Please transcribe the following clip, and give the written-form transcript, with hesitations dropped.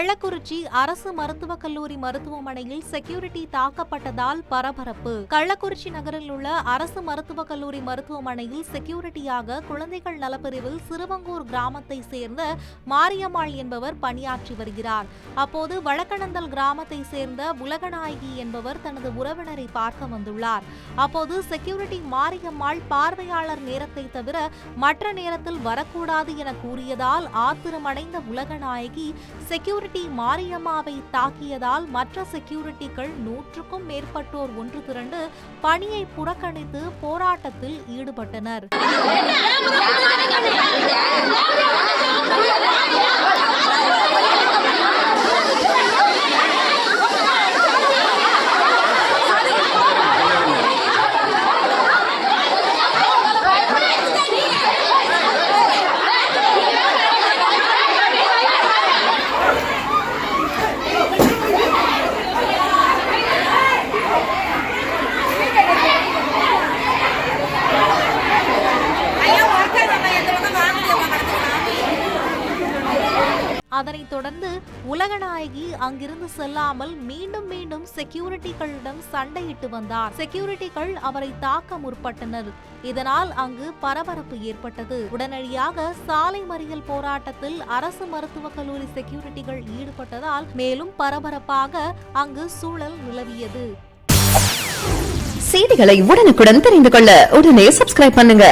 கள்ளக்குறிச்சி அரசு மருத்துவக் கல்லூரி மருத்துவமனையில் செக்யூரிட்டி தாக்கப்பட்டதால் பரபரப்பு. கள்ளக்குறிச்சி நகரில் உள்ள அரசு மருத்துவக் கல்லூரி மருத்துவமனையில் செக்யூரிட்டியாக குழந்தைகள் நலப்பிரிவில் சிறுவங்கூர் கிராமத்தை சேர்ந்த மாரியம்மாள் என்பவர் பணியாற்றி வருகிறார். அப்போது வழக்கணந்தல் கிராமத்தை சேர்ந்த உலகநாயகி என்பவர் தனது உறவினரை பார்க்க வந்துள்ளார். அப்போது செக்யூரிட்டி மாரியம்மாள் பார்வையாளர் நேரத்தை தவிர மற்ற நேரத்தில் வரக்கூடாது என கூறியதால் ஆத்திரமடைந்த உலகநாயகி செக்யூரிட்டி மாரியம்மாவை தாக்கியதால் மற்ற செக்யூரிட்டிகள் 100க்கும் மேற்பட்டோர் ஒன்று திரண்டு பணியை புறக்கணித்து போராட்டத்தில் ஈடுபட்டனர். அதனைத் தொடர்ந்து உலகநாயகி அங்கிருந்து செல்லாமல் மீண்டும் மீண்டும் செக்யூரிட்டிகளிடம் சண்டையிட்டு வந்தார். செக்யூரிட்டிகள் அவரை தாக்க முற்பட்டனர். இதனால் அங்கு பரபரப்பு ஏற்பட்டது. உடனடியாக சாலை மறியல் போராட்டத்தில் அரசு மருத்துவக் கல்லூரி செக்யூரிட்டிகள் ஈடுபட்டதால் மேலும் பரபரப்பாக அங்கு சூழல் நிலவியது. செய்திகளை உடனுக்குடன் தெரிந்து கொள்ள உடனே சப்ஸ்கிரைப் பண்ணுங்க.